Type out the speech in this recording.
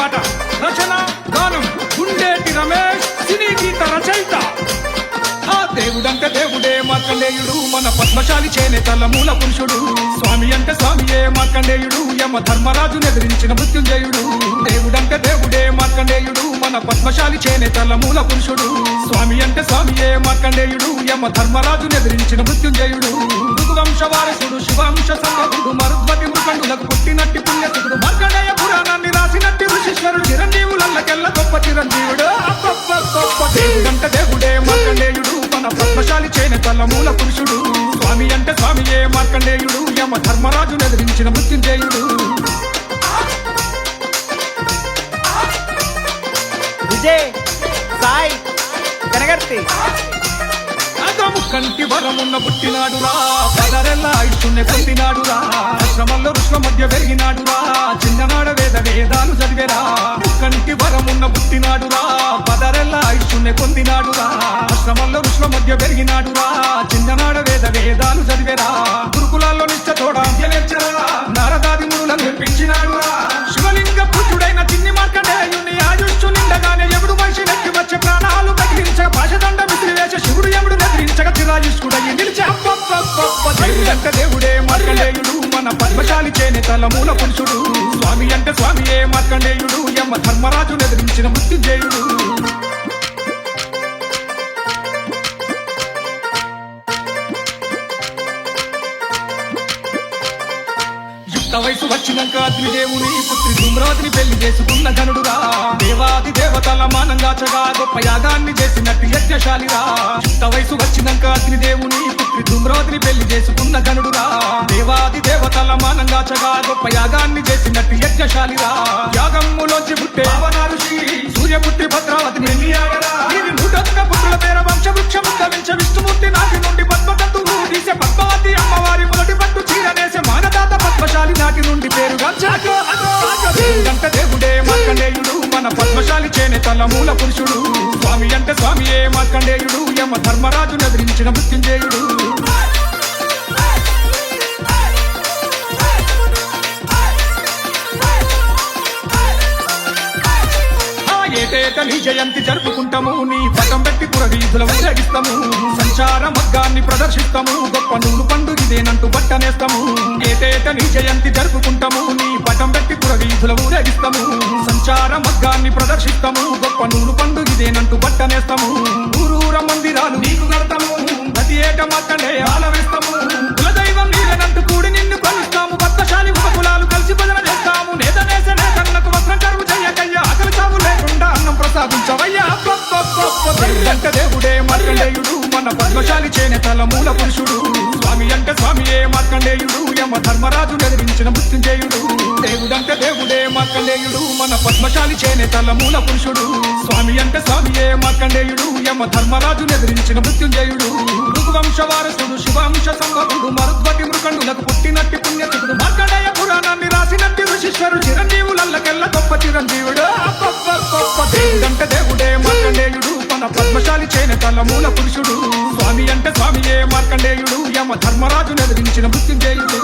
పాట రచన గానం గుండేటి రమేష్ సినీ గీత రచయిత. ఆ దేవుడంటే దేవుడే మార్కండేయుడు, మన పద్మశాలి చేనేతల మూల పురుషుడు. స్వామి అంటే స్వామియే మార్కండేయుడు, యమ ధర్మరాజును ఎదిరించిన మృత్యుంజయుడు. దేవుడంటే దేవుడే మార్కండేయుడు, మన పద్మశాలి చేనేతల మూల పురుషుడు. స్వామి అంటే స్వామియే మార్కండేయుడు, యమ ధర్మరాజును ఎదిరించిన మృత్యుంజయుడు. వంశ వారసుడు శివాంశ సంభవుడు, మరుద్వతి మృకండులకు పుట్టినట్టి పుణ్యసుడు. మార్కండేయ పురాణాన్ని రాసినట్టి ఋషీశ్వరుడు, చిరంజీవులకెల్ల గొప్ప చిరంజీవుడు. దేవుడంటే దేవుడే మార్కండేయుడు, మన పద్మశాలి చేనేతల మూల పురుషుడు. స్వామి అంటే స్వామియే మార్కండేయుడు, యమ ధర్మరాజును ఎదిరించిన మృత్యుంజయుడు. విజయ్ సాయి కనగర్తి కంటి వరమున్న పుట్టినాడురా, పదరెల్ల ఆయుష్ణ్ణి పొందినాడురా. శ్రమల్లో ఋషుల మధ్య పెరిగినాడురా, చిన్ననాడ వేదాలు చదివేరా. కంటి వరమున్న పుట్టినాడురా, పదరెల్ల ఆయుష్ణ్ణి పొందినాడురా. శ్రమల్లో ఋషుల మధ్య పెరిగినాడురా, చిన్ననాడ వేదాలు చదివేరా. గురుకులాల్లో నిశ్చతోడ విద్య నేర్చరా, నారదాది మునులను మెప్పించినాడురా. శివలింగ పుత్రుడైన చిన్ని మార్కండేయుని ఆయుష్షు నిండగానే ఎవుడు మనిషి నెక్కి వచ్చే ప్రాణాలు కదిలించక పాశదండ విసిరివేశ శివుడు ఎముడు నెదిరించక చిరాయుష్కుడయ్యి నిలిచే. దేవుడంటే దేవుడే మార్కండేయుడు, మన పద్మశాలి చేనేతల మూల పురుషుడు. స్వామి అంటే స్వామియే మార్కండేయుడు, యమ ధర్మరాజును ఎదిరించిన మృత్యుంజయుడు. వయసు వచ్చినాక అగ్నిదేవుని పుత్రి ధూమ్రావతిని పెళ్లి చేసుకున్న ఘనుడురా. దేవాది దేవతల మానంగాచగా గొప్ప యాగాన్ని చేసినట్టు యజ్ఞశాలిరా. వయసు వచ్చినాక అగ్నిదేవుని పుత్రి ధూమ్రావతిని పెళ్లి చేసుకున్న ఘనుడురా. దేవాది దేవతల మానంగాచగా గొప్ప యాగాన్ని చేసినట్టు యజ్ఞశాలిరా. యాగమ్ములోంచి పుట్టే ఋషి సూర్యపుత్రి భద్రావతిని ఎన్నియాగరా. వీరి 101 పుత్రుల పేర వంశవృక్షము గవించ విష్ణుమూర్తి నాటి నుండి పద్మకంతువు తీసే పద్మావతి అమ్మవారి మొదటి పట్టు చీరనేసే మానదాత పద్మశాలి నాటి నుండి పేరుగా. దేవుడంటే దేవుడే మార్కండేయుడు, మన పద్మశాలి చేనేతల మూల పురుషుడు. స్వామి అంటే స్వామియే మార్కండేయుడు, యమ ధర్మరాజును ఎదిరించిన మృత్యుంజయుడు. ఏటేట నీ జయంతి జరుపుకుంటాము, నీ పటం పెట్టి పురవీధుల ఊరేగిస్తాము. సంచార మగ్గాన్ని ప్రదర్శిస్తాము, గొప్ప నూలు పండు ఇదేనంటూ బట్టనేస్తాము. ఏటేట నీ జయంతి జరుపుకుంటాము, నీ పటం పెట్టి పురవీధుల ఊరేగిస్తాము. సంచార మగ్గాన్ని ప్రదర్శిస్తాము, గొప్ప నూలు పండు ఇదేనంటూ బట్టనేస్తాము. ఊరూర మందిరాలు నీకు కడతాము, ప్రతి ఏట మార్కండే ఆలవేస్తాము. కులదైవం నీలనంటూ కూడి నిన్ను కొలుస్తాము. పద్మశాలి ఉపకులాలు కలిసి భజన చేస్తాము. నేతనేసే నేతన్నకు వస్త్రం కరువు చెయ్యకయ్యా, ఆకలి చావు లేకుండా అన్నం ప్రసాదించవయ్యా. దేవుడంటే దేవుడే మార్కండేయుడు, మన పద్మశాలి చేనేతల మూల పురుషుడు. స్వామి అంటే స్వామియే మార్కండేయుడు, యమ ధర్మరాజును ఎదిరించిన మృత్యుంజయుడు. దేవుడంటే దేవుడే మార్కండేయుడు, మన పద్మశాలి చేనేతల మూల పురుషుడు. స్వామి అంటే స్వామియే మార్కండేయుడు, యమ ధర్మరాజును ఎదిరించిన మృత్యుంజయుడు. వంశ వారసుడు శివాంశ సంభవుడు, మరుద్వతి మృకండులకు పుట్టినట్టి పుణ్యసుడు. మార్కండేయ పురాణాన్ని రాసినట్టి ఋషీశ్వరుడు, చిరంజీవులకెల్ల గొప్ప చిరంజీవుడు. దేవుడంటే దేవుడే మార్కండేయుడు, మన పద్మశాలి చేనేతల మూల పురుషుడు. స్వామి అంటే స్వామియే మార్కండేయుడు, యమ ధర్మరాజును ఎదిరించిన మృత్యుంజయుడు.